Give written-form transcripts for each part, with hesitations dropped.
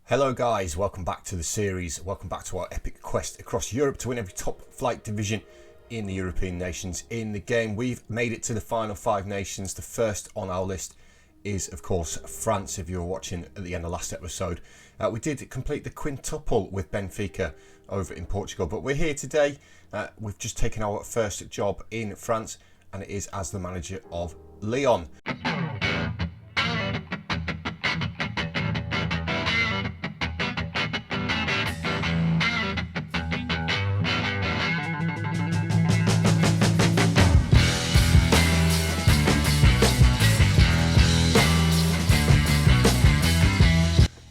Hello guys, welcome back to the series. Welcome back to our epic quest across Europe to win every top flight division in the European nations. In the game, we've made it to the final 5 nations. The first on our list is, of course, France, if you were watching at the end of last episode. We did complete the quintuple with Benfica over in Portugal, but we're here today. We've just taken our first job in France, and it is as the manager of Lyon.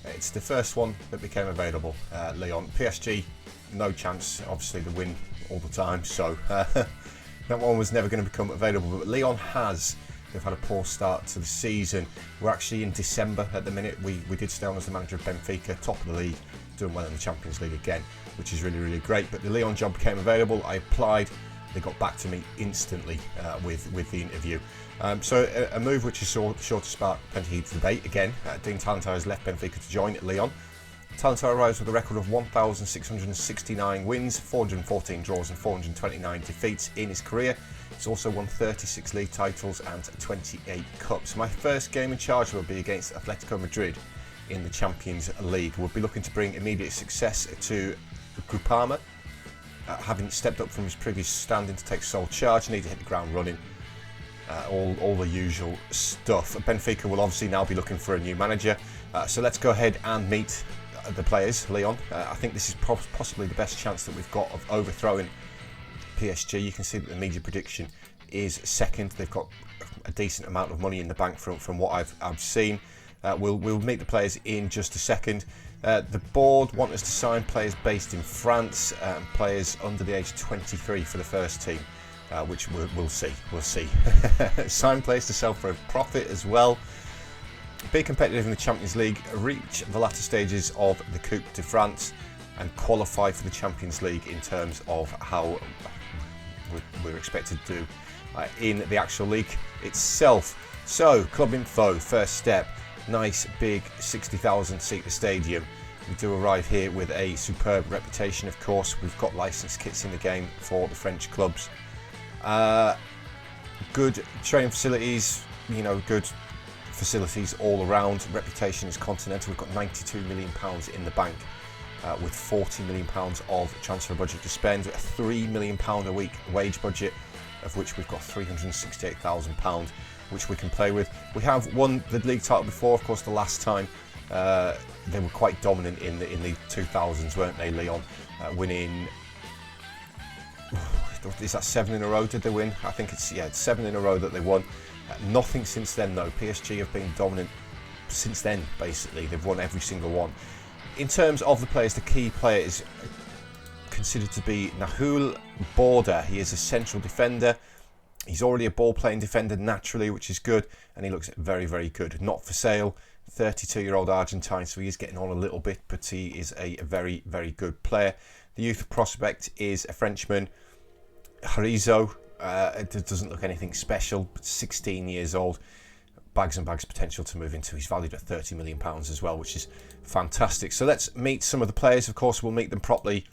It's the first one that became available, Lyon. PSG, no chance, obviously they win all the time, so that one was never going to become available, but Lyon has. They've had a poor start to the season. We're actually in December at the minute. We did stay on as the manager of Benfica, top of the league, doing well in the Champions League again, which is really, really great. But the Lyon job became available. I applied. They got back to me instantly with the interview. So a move which is sure to spark plenty of heated debate. Again, Dean Talentire has left Benfica to join at Lyon. Talentire arrives with a record of 1,669 wins, 414 draws and 429 defeats in his career. He's also won 36 league titles and 28 cups. My first game in charge will be against Atletico Madrid in the Champions League. We'll be looking to bring immediate success to Groupama. Having stepped up from his previous standing to take sole charge, need to hit the ground running. All the usual stuff. Benfica will obviously now be looking for a new manager. So let's go ahead and meet the players, Lyon. I think this is possibly the best chance that we've got of overthrowing PSG. You can see that the media prediction is second. They've got a decent amount of money in the bank from what I've seen. We'll meet the players in just a second. The board want us to sign players based in France, players under the age of 23 for the first team, which we'll see. Sign players to sell for a profit as well. Be competitive in the Champions League, reach the latter stages of the Coupe de France, and qualify for the Champions League in terms of how we're expected to do in the actual league itself. So, club info, first step. Nice big 60,000 seater stadium. We do arrive here with a superb reputation, of course. We've got licensed kits in the game for the French clubs. Good training facilities, good facilities all around. Reputation is continental. We've got £92 million in the bank with £40 million of transfer budget to spend, a £3 million a week wage budget, of which we've got £368,000 which we can play with. We have won the league title before, of course. The last time they were quite dominant in the 2000s, weren't they, Lyon? Winning, is that 7 in a row? Did they win? I think it's 7 in a row that they won. Nothing since then though. PSG have been dominant since then. Basically, they've won every single one. In terms of the players, the key player is considered to be Nahul Border. He is a central defender. He's already a ball-playing defender naturally, which is good, and he looks very, very good. Not for sale, 32-year-old Argentine, so he is getting on a little bit, but he is a very, very good player. The youth prospect is a Frenchman, Harizo. It doesn't look anything special, but 16 years old. Bags and bags potential to move into. He's valued at £30 million as well, which is fantastic. So let's meet some of the players. Of course, we'll meet them properly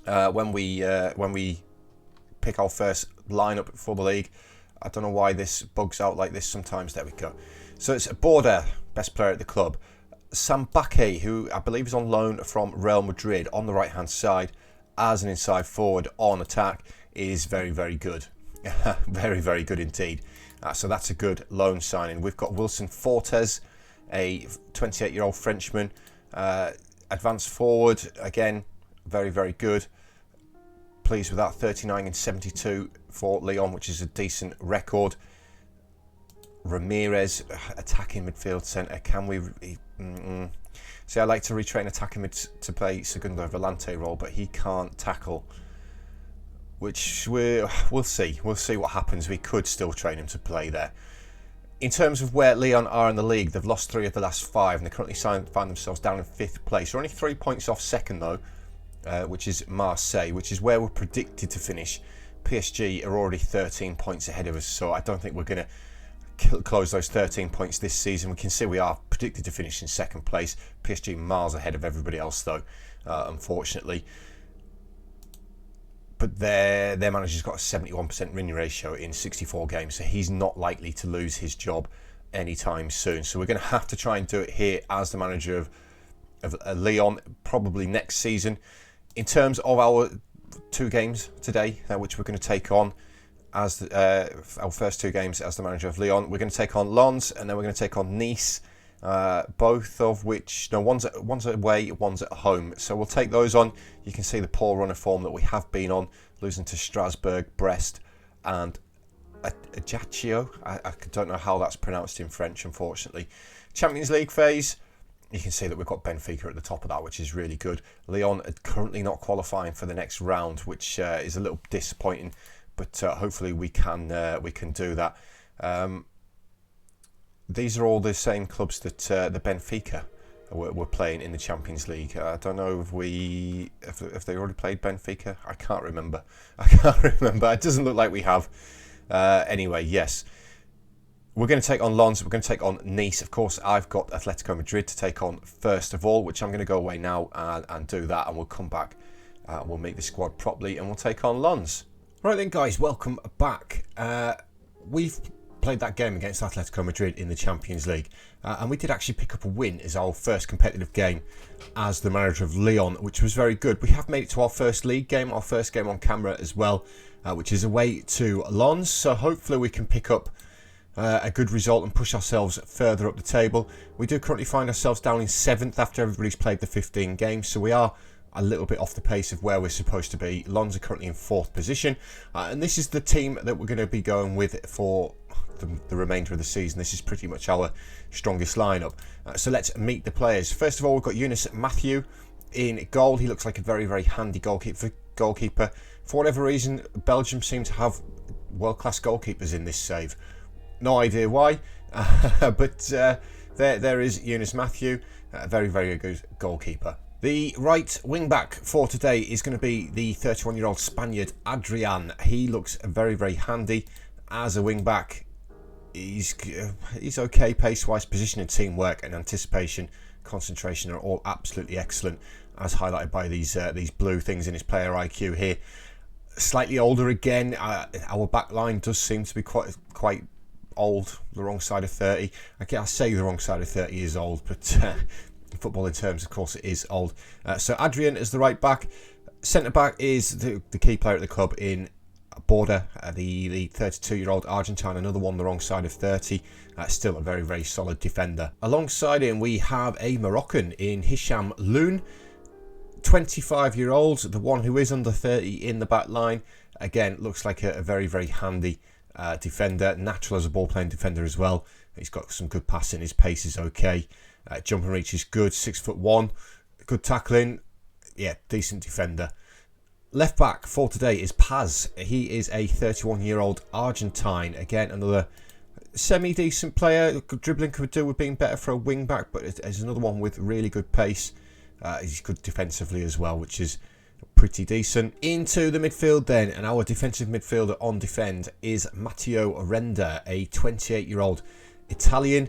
when we pick our first lineup for the league. I don't know why this bugs out like this sometimes. There we go. So it's Border, best player at the club. Sambake, who I believe is on loan from Real Madrid, on the right hand side as an inside forward on attack, is very, very good. Very, very good indeed. So that's a good loan signing. We've got Wilson Fortes, a 28-year-old Frenchman, advanced forward, again, very, very good. Pleased with that, 39 and 72 for Lyon, which is a decent record. Ramirez, attacking midfield centre. Can we... See, I like to retrain attacking mid to play Segundo Volante role, but he can't tackle. Which we'll see. We'll see what happens. We could still train him to play there. In terms of where Lyon are in the league, they've lost 3 of the last 5, and they currently find themselves down in 5th place. They're only 3 points off second, though. Which is Marseille, which is where we're predicted to finish. PSG are already 13 points ahead of us, so I don't think we're going to close those 13 points this season. We can see we are predicted to finish in second place. PSG miles ahead of everybody else though, unfortunately. But their manager's got a 71% winning ratio in 64 games, so he's not likely to lose his job anytime soon. So we're going to have to try and do it here as the manager of Lyon, probably next season. In terms of our 2 games today, which we're going to take on as our first 2 games as the manager of Lyon, we're going to take on Lens, and then we're going to take on Nice. Both of which, no, one's away, one's at home. So we'll take those on. You can see the poor run of form that we have been on, losing to Strasbourg, Brest, and Ajaccio. I don't know how that's pronounced in French, unfortunately. Champions League phase, you can see that we've got Benfica at the top of that, which is really good. Lyon are currently not qualifying for the next round, which is a little disappointing, but hopefully we can do that. These are all the same clubs that the Benfica were playing in the Champions League. I don't know if they already played Benfica. I can't remember. It doesn't look like we have. Anyway, yes. We're going to take on Lens. We're going to take on Nice. Of course, I've got Atletico Madrid to take on first of all, which I'm going to go away now and do that. And we'll come back. We'll make the squad properly and we'll take on Lens. Right then, guys. Welcome back. We've played that game against Atletico Madrid in the Champions League, and we did actually pick up a win as our first competitive game as the manager of Lyon, which was very good. We have made it to our first league game, our first game on camera as well, which is away to Lens, so hopefully we can pick up a good result and push ourselves further up the table. We do currently find ourselves down in 7th after everybody's played the 15 games, so we are a little bit off the pace of where we're supposed to be. Lens are currently in 4th position, and this is the team that we're going to be going with for the remainder of the season. This is pretty much our strongest lineup. So let's meet the players. First of all, we've got Younes Mathieu in goal. He looks like a very, very handy goalkeeper. For whatever reason, Belgium seem to have world-class goalkeepers in this save. No idea why, but there is Younes Mathieu, a very, very good goalkeeper. The right wing-back for today is going to be the 31-year-old Spaniard Adrian. He looks very, very handy as a wing-back. He's okay pace-wise, positioning, teamwork and anticipation, concentration are all absolutely excellent, as highlighted by these blue things in his player IQ here. Slightly older again. Our back line does seem to be quite old, the wrong side of 30. I say the wrong side of 30 is old, but football in terms, of course, it is old. So Adrian is the right back. Centre back is the key player at the club in Border, the 32-year-old Argentine, another one the wrong side of 30, still a very, very solid defender. Alongside him, we have a Moroccan in Hisham Loun, 25-year-old, the one who is under 30 in the back line. Again, looks like a very, very handy defender, natural as a ball-playing defender as well. He's got some good passing, his pace is okay, jump and reach is good, 6'1", good tackling, yeah, decent defender. Left back for today is Paz. He is a 31-year-old Argentine. Again, another semi-decent player. Dribbling could do with being better for a wing back, but there's another one with really good pace. He's good defensively as well, which is pretty decent. Into the midfield then, and our defensive midfielder on defend is Matteo Renda, a 28-year-old Italian.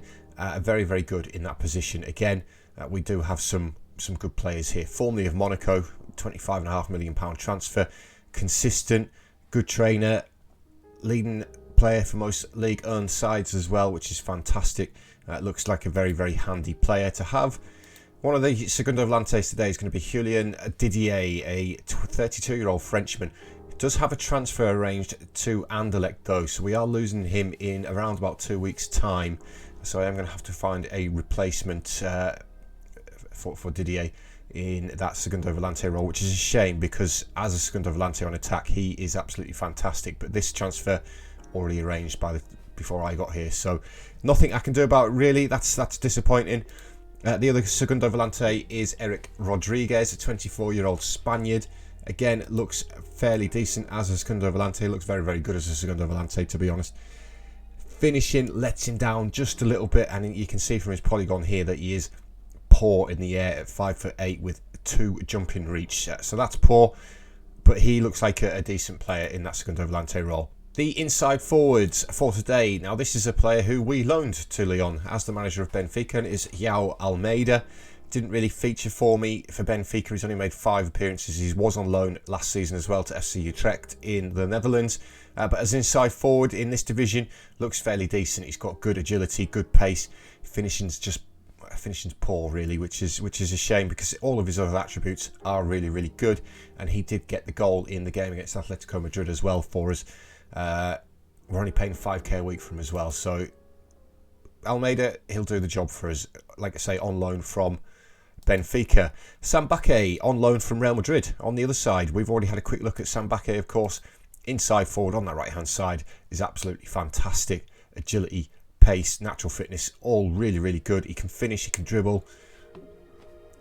Very, very good in that position. Again, we do have some good players here. Formerly of Monaco, £25.5 million transfer, consistent, good trainer, leading player for most League One sides as well, which is fantastic. Looks like a very, very handy player to have. One of the Segundo Volantes today is going to be Julien Didier, a 32-year-old Frenchman. He does have a transfer arranged to Anderlecht though, so we are losing him in around about 2 weeks' time. So I am going to have to find a replacement for Didier in that Segundo Volante role, which is a shame because as a Segundo Volante on attack, he is absolutely fantastic. But this transfer already arranged before I got here, so nothing I can do about it really. That's disappointing. The other Segundo Volante is Eric Rodriguez, a 24-year-old Spaniard. Again, looks fairly decent as a Segundo Volante. Looks very, very good as a Segundo Volante, to be honest. Finishing lets him down just a little bit, and you can see from his polygon here that he is poor in the air at 5'8" with 2 jumping reach. So that's poor, but he looks like a decent player in that Segundo Volante role. The inside forwards for today. Now, this is a player who we loaned to Lyon as the manager of Benfica, and it is João Almeida. Didn't really feature for me for Benfica. He's only made 5 appearances. He was on loan last season as well to FC Utrecht in the Netherlands. But as inside forward in this division, looks fairly decent. He's got good agility, good pace. Finishing's poor really, which is a shame because all of his other attributes are really, really good. And he did get the goal in the game against Atletico Madrid as well for us. We're only paying 5k a week for him as well, so Almeida, he'll do the job for us. Like I say, on loan from Benfica. Sam Bakke on loan from Real Madrid. On the other side, we've already had a quick look at Sam Bakke, of course. Inside forward on that right hand side is absolutely fantastic. Agility, pace, natural fitness, all really, really good. He can finish, he can dribble.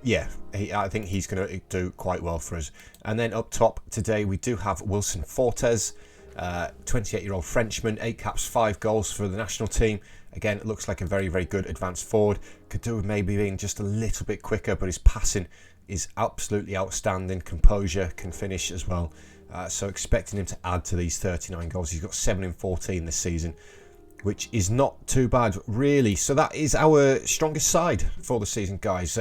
Yeah, I think he's going to do quite well for us. And then up top today we do have Wilson Fortes. 28-year-old Frenchman, 8 caps, 5 goals for the national team. Again, it looks like a very, very good advanced forward. Could do with maybe being just a little bit quicker, but his passing is absolutely outstanding. Composure, can finish as well. So expecting him to add to these 39 goals. He's got 7 in 14 this season, which is not too bad, really. So that is our strongest side for the season, guys.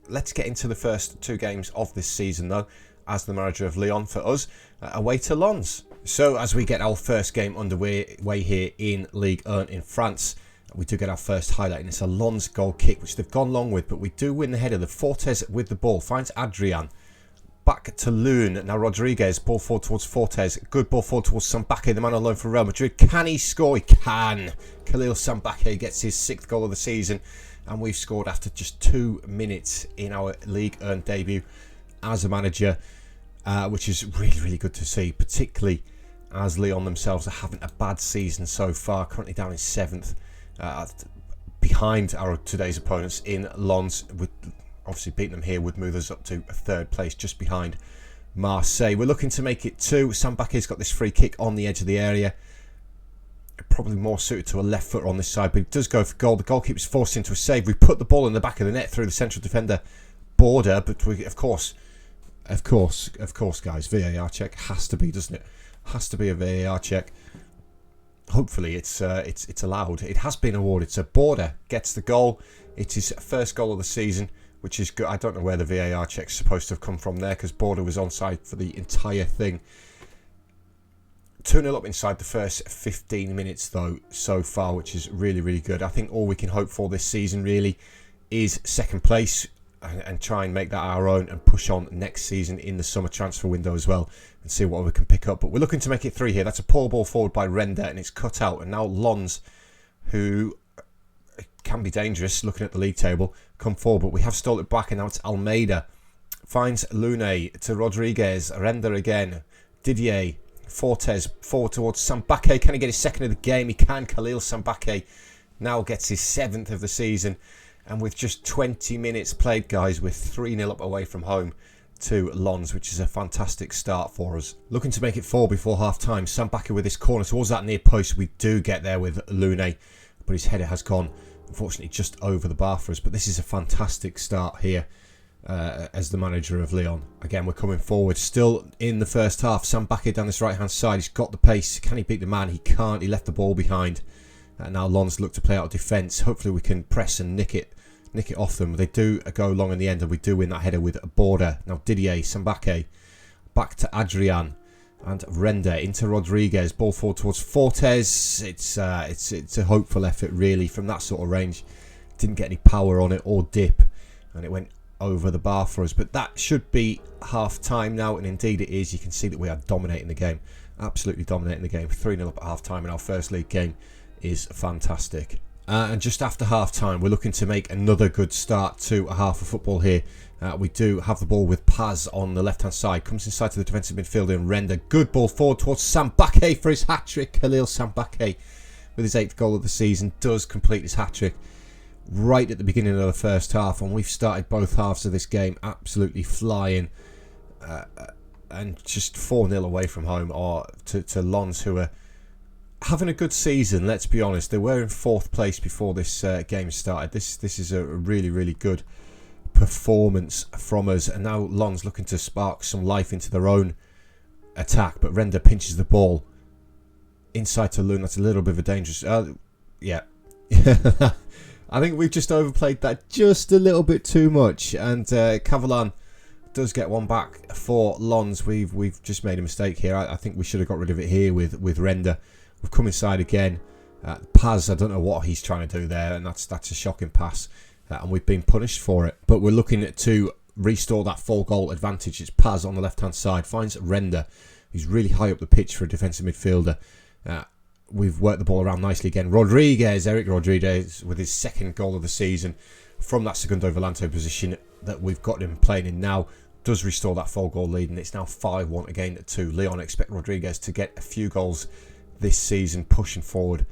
Let's get into the first 2 games of this season, though, as the manager of Lyon for us, away to Lens. So as we get our first game underway here in Ligue 1 in France, we do get our first highlight, and it's a Lens goal kick, which they've gone long with, but we do win the header. The Fortes with the ball, finds Adrian. Back to Lyon. Now Rodriguez, ball forward towards Fortes. Good ball forward towards Sambake, the man on loan from Real Madrid. Can he score? He can. Khalil Sambake gets his 6th goal of the season, and we've scored after just 2 minutes in our Ligue 1 debut as a manager, which is really, really good to see, particularly as Lyon themselves are having a bad season so far, currently down in 7th, behind our today's opponents in Lens. With obviously beating them here would move us up to 3rd place, just behind Marseille. We're looking to make it 2. Sambake's got this free kick on the edge of the area, probably more suited to a left footer on this side, but it does go for goal. The goalkeeper's forced into a save. We put the ball in the back of the net through the central defender border, but we, of course, guys, VAR check has to be, doesn't it? Has to be a VAR check. Hopefully it's allowed. It has been awarded. So Border gets the goal. It is first goal of the season, which is good. I don't know where the VAR check's supposed to have come from there, because Border was onside for the entire thing. 2-0 up inside the first 15 minutes though so far, which is really, really good. I think all we can hope for this season really is 2nd place, and try and make that our own and push on next season in the summer transfer window as well, and see what we can pick up. But we're looking to make it 3 here. That's a poor ball forward by Render, and it's cut out. And now Lens, who can be dangerous looking at the league table, come forward, but we have stole it back, and now it's Almeida. Finds Lune to Rodriguez. Render again. Didier. Fortes forward towards Sambake. Can he get his 2nd of the game? He can. Khalil Sambake now gets his 7th of the season. And with just 20 minutes played, guys, we're 3-0 up away from home to Lens, which is a fantastic start for us. Looking to make it 4 before half-time. Sambake with his corner towards that near post. We do get there with Lune, but his header has gone, unfortunately, just over the bar for us. But this is a fantastic start here as the manager of Lyon. Again, we're coming forward. Still in the first half. Sambake down this right-hand side. He's got the pace. Can he beat the man? He can't. He left the ball behind. Now Lens look to play out of defence. Hopefully we can press and nick it off them. They do go long in the end, and we do win that header with a Border. Now Didier, Sambake, back to Adrian, and Render into Rodriguez. Ball forward towards Fortes. It's a hopeful effort really from that sort of range. Didn't get any power on it or dip, and it went over the bar for us. But that should be half time now, and indeed it is. You can see that we are dominating the game, absolutely dominating the game. 3-0 up at half time in our first league game is fantastic. And just after half-time, we're looking to make another good start to a half of football here. We do have the ball with Paz on the left-hand side. Comes inside to the defensive midfielder and Render. Good ball forward towards Sambake for his hat-trick. Khalil Sambake, with his 8th goal of the season, does complete his hat-trick right at the beginning of the first half. And we've started both halves of this game absolutely flying. And just 4-0 away from home, or to Lens, who are having a good season. Let's be honest, they were in 4th place before this game started. This is a really, really good performance from us, and now Lens looking to spark some life into their own attack, but Render pinches the ball inside to Lyon. That's a little bit of a dangerous... yeah. I think we've just overplayed that just a little bit too much. And Cavalan does get one back for Lons. We've just made a mistake here. I think we should have got rid of it here with Render. We've come inside again. Paz, I don't know what he's trying to do there, and that's a shocking pass. And we've been punished for it. But we're looking to restore that 4-goal advantage. It's Paz on the left-hand side. Finds Render. He's really high up the pitch for a defensive midfielder. We've worked the ball around nicely again. Eric Rodriguez, with his 2nd goal of the season from that Segundo Volante position that we've got him playing in now, does restore that 4-goal lead, and it's now 5-1 again to Lyon. Expect Rodriguez to get a few goals this season, pushing forward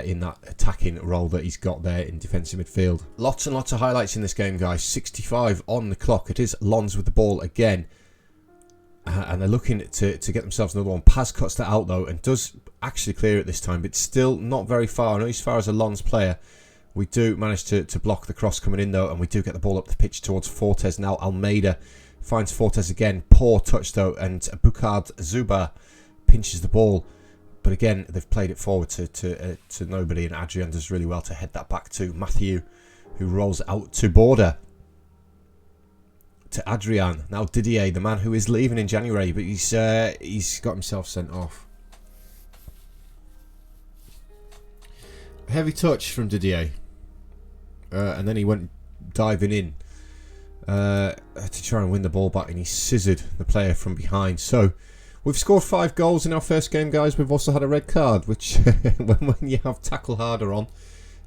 in that attacking role that he's got there in defensive midfield. Lots and lots of highlights in this game, guys. 65 on the clock. It is Lons with the ball again. And they're looking to get themselves another one. Paz cuts that out, though, and does actually clear it this time, but still not very far. Not as far as a Lons player. We do manage to block the cross coming in, though, and we do get the ball up the pitch towards Fortes. Now Almeida finds Fortes again. Poor touch, though, and Bukhard Zuba pinches the ball. But again, they've played it forward to nobody, and Adrian does really well to head that back to Matthew, who rolls out to Border. To Adrian. Now Didier, the man who is leaving in January, but he's got himself sent off. Heavy touch from Didier. And then he went diving in to try and win the ball back, and he scissored the player from behind. So we've scored 5 goals in our first game, guys. We've also had a red card, which when you have tackle harder on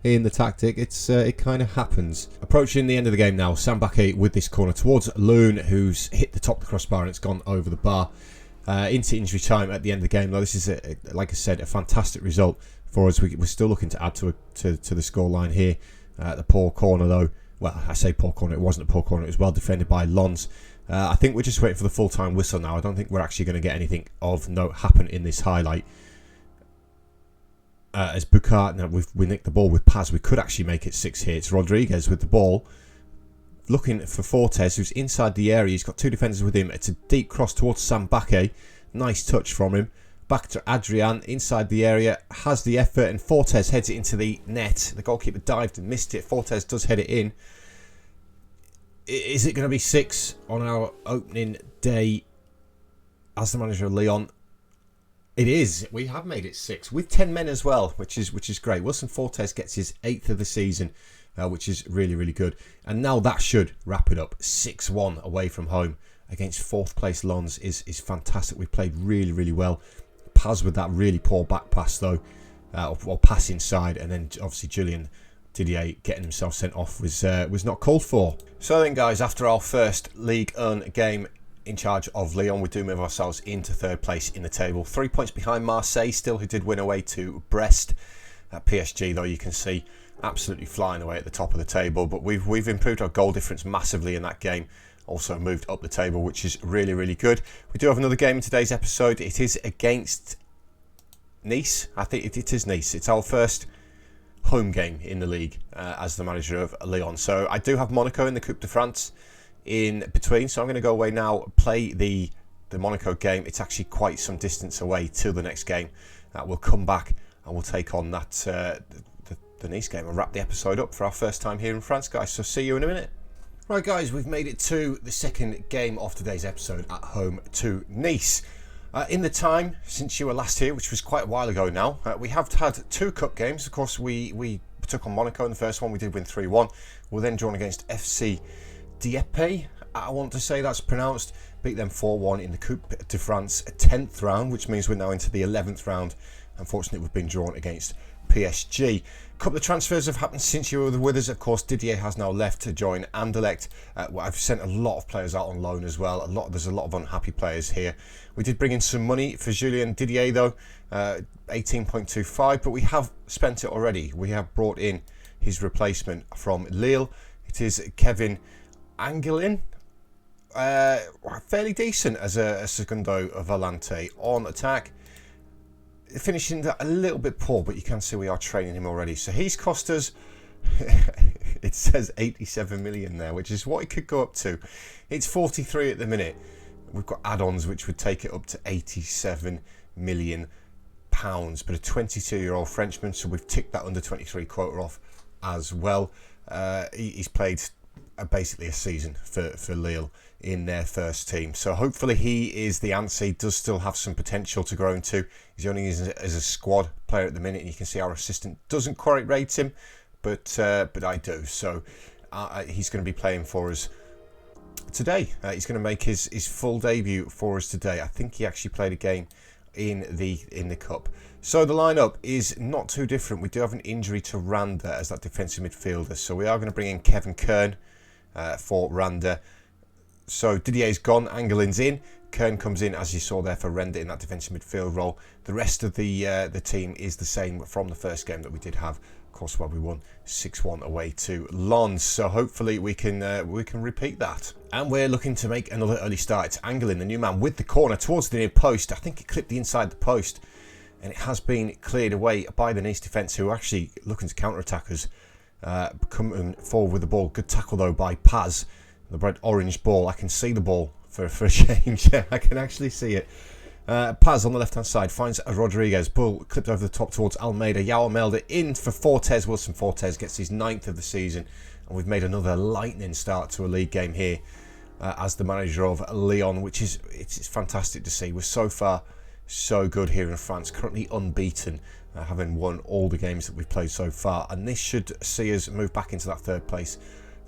in the tactic, it kind of happens. Approaching the end of the game now, Sambake with this corner towards Lyon, who's hit the top of the crossbar and it's gone over the bar into injury time at the end of the game. Now, this is, like I said, a fantastic result for us. We're still looking to add to the scoreline here. The poor corner, though. Well, I say poor corner. It wasn't a poor corner. It was well defended by Lons. I think we're just waiting for the full-time whistle now. I don't think we're actually going to get anything of note happen in this highlight. As Bukhard, now we nicked the ball with Paz. We could actually make it 6 here. It's Rodriguez with the ball, looking for Fortes, who's inside the area. He's got 2 defenders with him. It's a deep cross towards Sambake. Nice touch from him. Back to Adrian, inside the area, has the effort, and Fortes heads it into the net. The goalkeeper dived and missed it. Fortes does head it in. Is it going to be 6 on our opening day as the manager of Lyon? It is. We have made it 6 with 10 men as well, which is great. Wilson Fortes gets his 8th of the season, which is really, really good. And now that should wrap it up. 6-1 away from home against 4th place Lons is fantastic. We played really, really well. Paz with that really poor back pass, though, or pass inside, and then obviously Julian Didier getting himself sent off was not called for. So then, guys, after our first League 1 game in charge of Lyon, we do move ourselves into 3rd place in the table. 3 points behind Marseille still, who did win away to Brest. PSG, though, you can see absolutely flying away at the top of the table. But we've improved our goal difference massively in that game. Also moved up the table, which is really, really good. We do have another game in today's episode. It is against Nice. I think it is Nice. It's our first home game in the league as the manager of Lyon. So I do have Monaco in the Coupe de France in between, so I'm going to go away now, play the Monaco game. It's actually quite some distance away till the next game. We'll come back and we'll take on that the Nice game and wrap the episode up for our first time here in France, guys. So see you in a minute. Right, guys, we've made it to the second game of today's episode at home to Nice. In the time since you were last here, which was quite a while ago now, we have had 2 cup games. Of course, we took on Monaco in the first one. We did win 3-1. We're then drawn against FC Dieppe, I want to say that's pronounced. Beat them 4-1 in the Coupe de France 10th round, which means we're now into the 11th round. Unfortunately, we've been drawn against PSG. A couple of transfers have happened since you were with us. Of course, Didier has now left to join Anderlecht. I've sent a lot of players out on loan as well. There's a lot of unhappy players here. We did bring in some money for Julien Didier, though, 18.25, but we have spent it already. We have brought in his replacement from Lille. It is Kevin Angelin. Fairly decent as a Segundo Volante on attack. Finishing that a little bit poor, but you can see we are training him already. So he's cost us, it says 87 million there, which is what it could go up to. It's 43 at the minute. We've got add-ons which would take it up to 87 million but a 22-year-old Frenchman, so we've ticked that under 23 quota off as well. He's played basically a season for Lille in their first team, so hopefully he is the answer. He does still have some potential to grow into. He's only as a squad player at the minute, and you can see our assistant doesn't quite rate him, but I do. So he's going to be playing for us today. He's going to make his full debut for us today. I think he actually played a game in the cup. So the lineup is not too different. We do have an injury to Randa as that defensive midfielder, so we are going to bring in Kevin Kern for Randa. So Didier's gone, Angelin's in, Kern comes in as you saw there for Randa in that defensive midfield role. The rest of the team is the same from the first game that we did have. Of course, well, we won 6-1 away to Lyon, so hopefully we can repeat that. And we're looking to make another early start. It's Angelin, the new man, with the corner towards the near post. I think it clipped the inside the post, and it has been cleared away by the Nice defence, who are actually looking to counter-attack us, coming forward with the ball. Good tackle though by Paz. The bright orange ball. I can see the ball for a change. I can actually see it. Paz on the left hand side finds Rodriguez. Ball clipped over the top towards Almeida. Yao Almeida in for Fortes. Wilson Fortes gets his 9th of the season, and we've made another lightning start to a league game here as the manager of Lyon, which is it's fantastic to see. We're so far so good here in France, currently unbeaten, having won all the games that we've played so far, and this should see us move back into that 3rd place.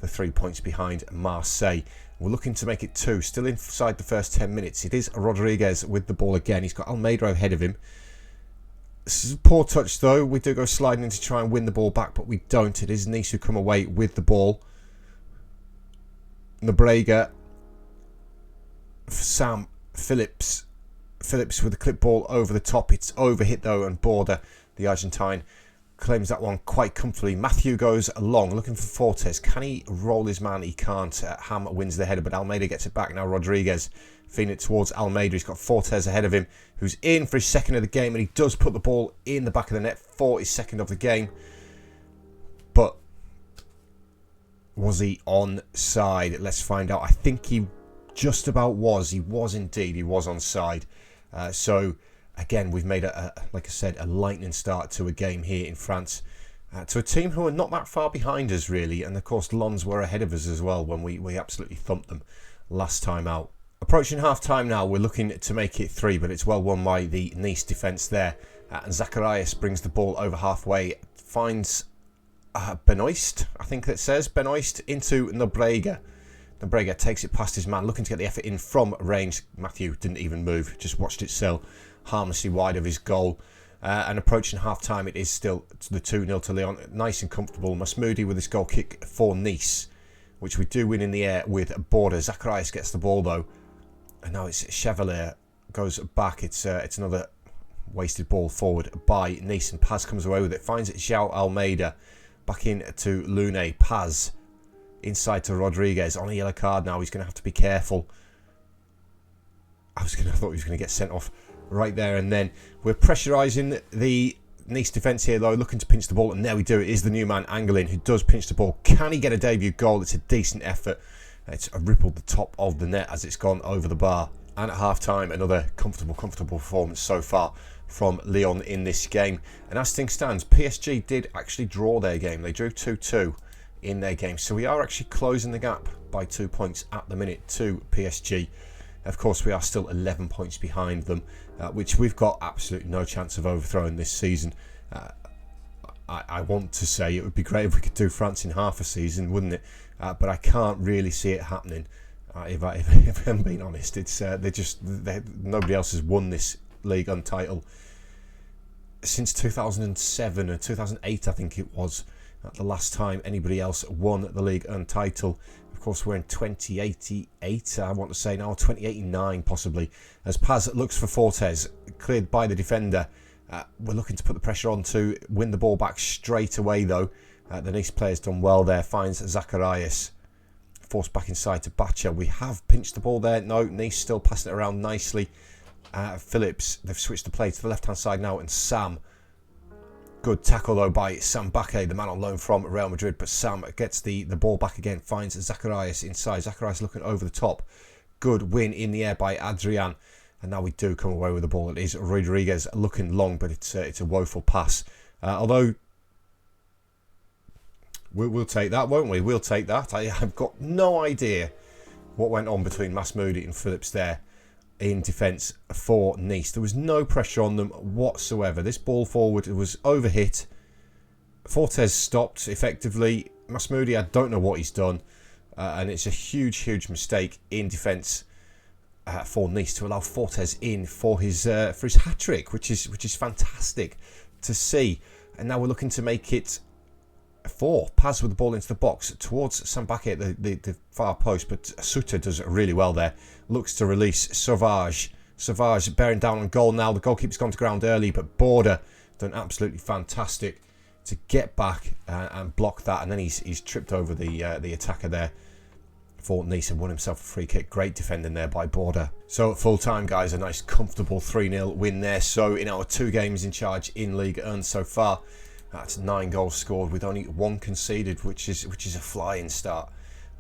The 3 points behind Marseille. We're looking to make it 2, still inside the first 10 minutes. It is Rodriguez with the ball again. He's got Almeida ahead of him. This is a poor touch though. We do go sliding in to try and win the ball back, but we don't. It is Nice who come away with the ball. Nobrega, Sam, Phillips with the clip ball over the top. It's overhit though, and Border, the Argentine, claims that one quite comfortably. Matthew goes along, looking for Fortes. Can he roll his man? He can't. Ham wins the header, but Almeida gets it back. Now Rodriguez feeding it towards Almeida. He's got Fortes ahead of him, who's in for his 2nd of the game, and he does put the ball in the back of the net for his 2nd of the game. But was he onside? Let's find out. I think he just about was. He was indeed. He was onside. So again, we've made, like I said, a lightning start to a game here in France. To a team who are not that far behind us, really. And, of course, Lons were ahead of us as well when we absolutely thumped them last time out. Approaching half-time now, we're looking to make it 3, but it's well won by the Nice defence there. And Zacharias brings the ball over halfway, finds Benoist, I think that says, Benoist into Nobrega. Nobrega takes it past his man, looking to get the effort in from range. Matthew didn't even move, just watched it sail harmlessly wide of his goal. And approaching half-time, it is still the 2-0 to Lyon. Nice and comfortable. Masmoudi with his goal kick for Nice, which we do win in the air with Border. Zacharias gets the ball, though. And now it's Chevalier goes back. It's another wasted ball forward by Nice, and Paz comes away with it. Finds it João Almeida. Back in to Lune. Paz inside to Rodriguez. On a yellow card now. He's going to have to be careful. I thought he was going to get sent off right there and then. We're pressurising the Nice defence here though, looking to pinch the ball, and there we do. It is the new man Angelin who does pinch the ball. Can he get a debut goal? It's a decent effort. It's rippled the top of the net as it's gone over the bar. And at half time, another comfortable performance so far from Lyon in this game. And as things stands, PSG did actually draw their game. They drew 2-2 in their game, so we are actually closing the gap by 2 points at the minute to PSG. Of course, we are still 11 points behind them, which we've got absolutely no chance of overthrowing this season. I want to say it would be great if we could do France in half a season, wouldn't it? But I can't really see it happening. If I'm being honest, it's nobody else has won this league title since 2007 or 2008, I think it was. The last time anybody else won the league title. Of course, we're in 2088, I want to say now, 2089 possibly. As Paz looks for Fortes, cleared by the defender. We're looking to put the pressure on to win the ball back straight away though. The Nice player's done well there, finds Zacharias. Forced back inside to Bacha. We have pinched the ball there. No, Nice still passing it around nicely. Phillips, they've switched the play to the left-hand side now, and Sam. Good tackle though by Sam Bakke, the man on loan from Real Madrid, but Sam gets the ball back again, finds Zacharias inside. Zacharias looking over the top. Good win in the air by Adrian. and now we do come away with the ball. It is Rodriguez looking long, but it's a woeful pass. Although we'll take that, won't we? We'll take that. I have got no idea what went on between Masmoudi and Phillips there in defence for Nice. There was no pressure on them whatsoever. This ball forward was overhit. Fortes stopped effectively. Masmoudi, I don't know what he's done. And it's a huge mistake in defence for Nice to allow Fortes in for his hat-trick, which is fantastic to see. And now we're looking to make it 4. Paz with the ball into the box towards Sambake at the far post, but Suter does it really well there. Looks to release Sauvage. Sauvage bearing down on goal now. The goalkeeper's gone to ground early, but Border done absolutely fantastic to get back and block that. And then he's tripped over the attacker there for Nice and won himself a free kick. Great defending there by Border. So at full time, guys, a nice comfortable 3-0 win there. So in our 2 games in charge in Ligue 1 so far, that's 9 goals scored with only 1 conceded, which is a flying start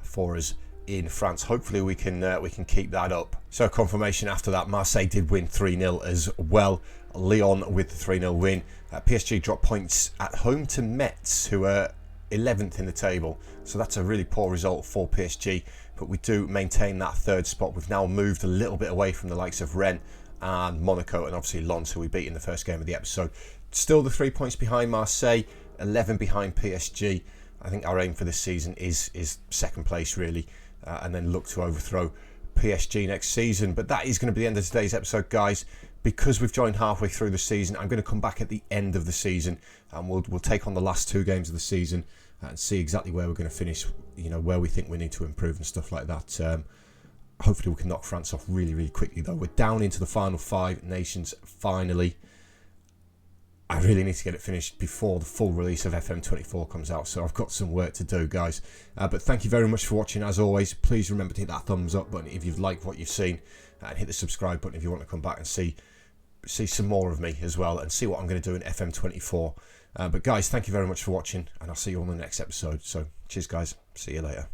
for us in France. Hopefully we can keep that up. So confirmation after that, Marseille did win 3-0 as well. Lyon with the 3-0 win. PSG dropped points at home to Metz, who are 11th in the table. So that's a really poor result for PSG, but we do maintain that 3rd spot. We've now moved a little bit away from the likes of Rennes and Monaco, and obviously Lens, who we beat in the first game of the episode. Still the 3 points behind Marseille, 11 behind PSG. I think our aim for this season is 2nd place really, and then look to overthrow PSG next season. But that is going to be the end of today's episode, guys. Because we've joined halfway through the season, I'm going to come back at the end of the season, and we'll take on the last 2 games of the season and see exactly where we're going to finish, you know, where we think we need to improve and stuff like that. Hopefully we can knock France off really quickly though. We're down into the final 5 nations finally. I really need to get it finished before the full release of FM24 comes out, so I've got some work to do, guys. But thank you very much for watching. As always, please remember to hit that thumbs up button if you've liked what you've seen, and hit the subscribe button if you want to come back and see some more of me as well, and see what I'm going to do in FM24. But guys, thank you very much for watching, and I'll see you on the next episode. So cheers, guys. See you later.